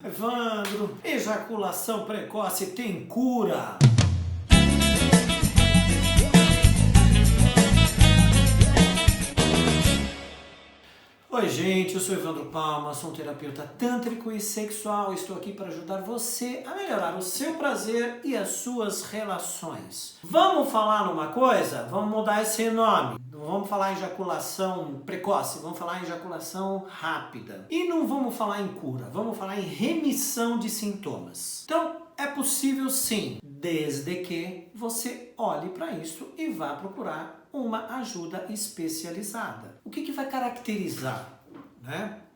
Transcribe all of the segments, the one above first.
Evandro, ejaculação precoce tem cura? Oi gente, eu sou Evandro Palma, sou um terapeuta tântrico e sexual. Estou aqui para ajudar você a melhorar o seu prazer e as suas relações. Vamos falar numa coisa? Vamos mudar esse nome. Não vamos falar em ejaculação precoce, vamos falar em ejaculação rápida. E não vamos falar em cura, vamos falar em remissão de sintomas. Então, é possível sim, desde que você olhe para isso e vá procurar uma ajuda especializada. O que vai caracterizar,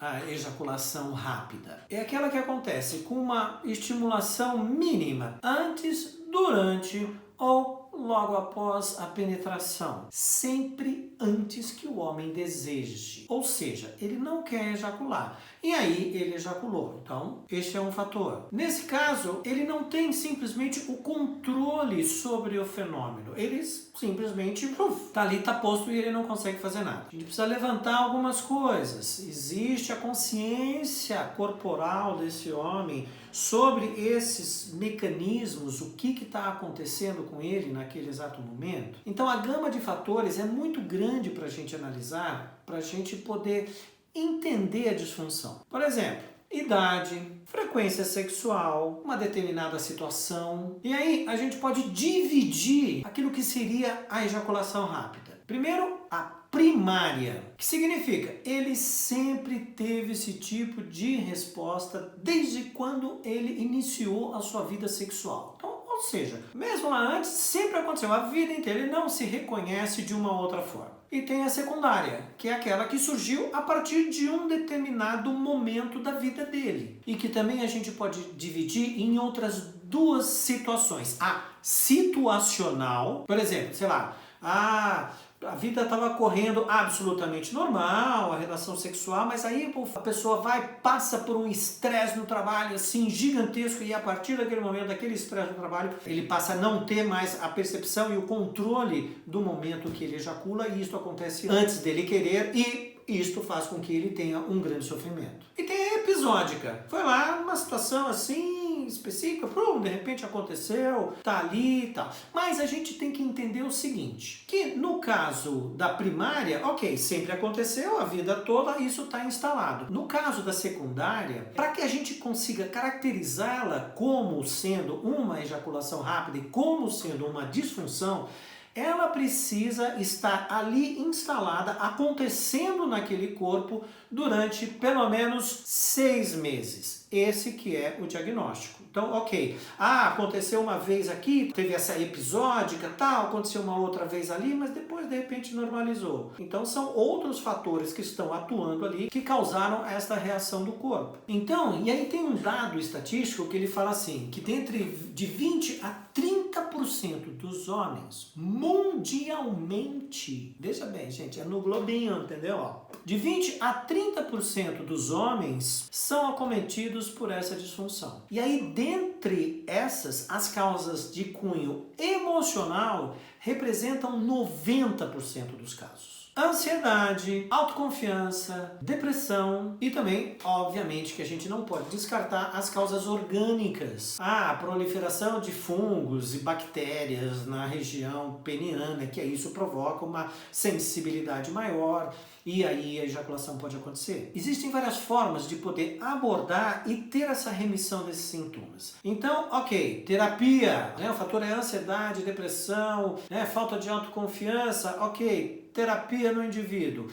a ejaculação rápida? É aquela que acontece com uma estimulação mínima antes, durante ou logo após a penetração, sempre antes que o homem deseje. Ou seja, ele não quer ejacular. E aí ele ejaculou. Então, este é um fator. Nesse caso, ele não tem simplesmente o controle sobre o fenômeno. Ele simplesmente está ali, está posto e ele não consegue fazer nada. A gente precisa levantar algumas coisas. Existe a consciência corporal desse homem sobre esses mecanismos, o que está acontecendo com ele naquele exato momento. Então a gama de fatores é muito grande para a gente analisar, para a gente poder entender a disfunção. Por exemplo, idade, frequência sexual, uma determinada situação. E aí a gente pode dividir aquilo que seria a ejaculação rápida. Primeiro, a primária, que significa ele sempre teve esse tipo de resposta desde quando ele iniciou a sua vida sexual. Então, ou seja, mesmo lá antes, sempre aconteceu a vida inteira, ele não se reconhece de uma outra forma. E tem a secundária, que é aquela que surgiu a partir de um determinado momento da vida dele. E que também a gente pode dividir em outras duas situações. A situacional, por exemplo, sei lá, a vida estava correndo absolutamente normal, a relação sexual, mas aí a pessoa passa por um estresse no trabalho assim gigantesco e a partir daquele momento, daquele estresse no trabalho, ele passa a não ter mais a percepção e o controle do momento que ele ejacula e isso acontece antes dele querer e isto faz com que ele tenha um grande sofrimento. E tem a episódica. Foi lá uma situação assim específica, de repente aconteceu, tá ali e tal. Mas a gente tem que entender o seguinte, que no caso da primária, ok, sempre aconteceu a vida toda, isso está instalado. No caso da secundária, para que a gente consiga caracterizá-la como sendo uma ejaculação rápida e como sendo uma disfunção, ela precisa estar ali instalada, acontecendo naquele corpo durante pelo menos 6 meses. Esse que é o diagnóstico. Então, ok, aconteceu uma vez aqui, teve essa episódica, tal, aconteceu uma outra vez ali, mas depois de repente normalizou. Então são outros fatores que estão atuando ali que causaram esta reação do corpo. Então, e aí tem um dado estatístico que ele fala assim, que de 20 a 30% dos homens mundialmente, veja bem, gente, é no globinho, entendeu? De 20 a 30% dos homens são acometidos por essa disfunção. E aí, dentre essas, as causas de cunho emocional representam 90% dos casos. Ansiedade, autoconfiança, depressão e também, obviamente, que a gente não pode descartar as causas orgânicas. A proliferação de fungos e bactérias na região peniana, que isso provoca uma sensibilidade maior e aí a ejaculação pode acontecer. Existem várias formas de poder abordar e ter essa remissão desses sintomas. Então, ok, terapia, o fator é ansiedade, depressão, falta de autoconfiança, ok, terapia no indivíduo.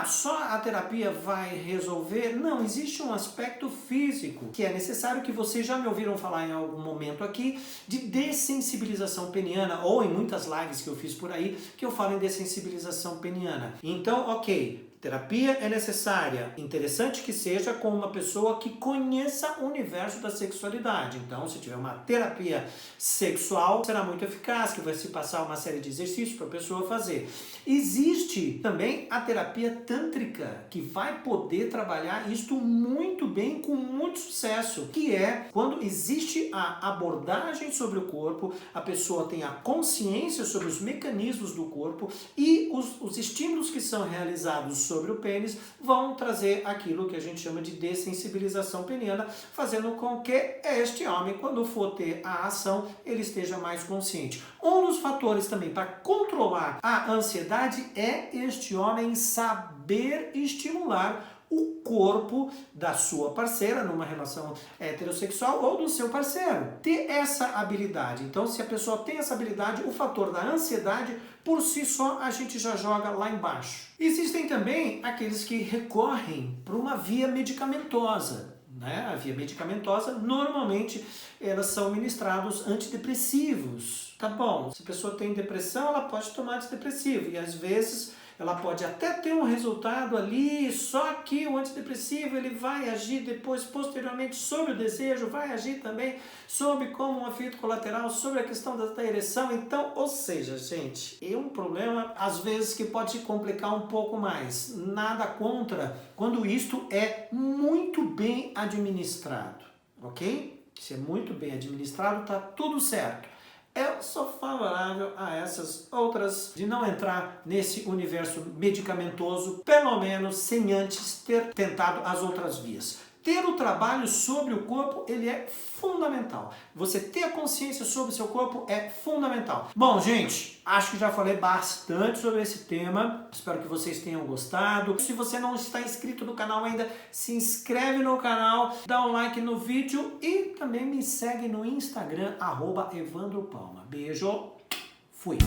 Só a terapia vai resolver? Não, existe um aspecto físico que é necessário, que vocês já me ouviram falar em algum momento aqui, de dessensibilização peniana, ou em muitas lives que eu fiz por aí, que eu falo em dessensibilização peniana. Então, ok, terapia é necessária, interessante que seja com uma pessoa que conheça o universo da sexualidade. Então, se tiver uma terapia sexual, será muito eficaz, que vai se passar uma série de exercícios para a pessoa fazer. Existe também a terapia tântrica, que vai poder trabalhar isto muito bem, com muito sucesso, que é quando existe a abordagem sobre o corpo, a pessoa tem a consciência sobre os mecanismos do corpo e os estímulos que são realizados sobre o pênis vão trazer aquilo que a gente chama de dessensibilização peniana, fazendo com que este homem, quando for ter a ação, ele esteja mais consciente. Um dos fatores também para controlar a ansiedade é este homem saber estimular o corpo da sua parceira numa relação heterossexual ou do seu parceiro. Ter essa habilidade. Então, se a pessoa tem essa habilidade, o fator da ansiedade, por si só, a gente já joga lá embaixo. Existem também aqueles que recorrem para uma via medicamentosa. A via medicamentosa, normalmente, elas são ministrados antidepressivos. Tá bom, se a pessoa tem depressão, ela pode tomar antidepressivo e às vezes ela pode até ter um resultado ali, só que o antidepressivo ele vai agir depois, posteriormente, sobre o desejo, vai agir também sobre como um efeito colateral, sobre a questão da ereção. Então, ou seja, gente, é um problema, às vezes, que pode complicar um pouco mais. Nada contra quando isto é muito bem administrado, ok? Se é muito bem administrado, tá tudo certo. Eu sou favorável a essas outras, de não entrar nesse universo medicamentoso, pelo menos sem antes ter tentado as outras vias. Ter o trabalho sobre o corpo, ele é fundamental. Você ter a consciência sobre o seu corpo é fundamental. Bom, gente, acho que já falei bastante sobre esse tema. Espero que vocês tenham gostado. Se você não está inscrito no canal ainda, se inscreve no canal, dá um like no vídeo e também me segue no Instagram, @EvandroPalma. Beijo, fui!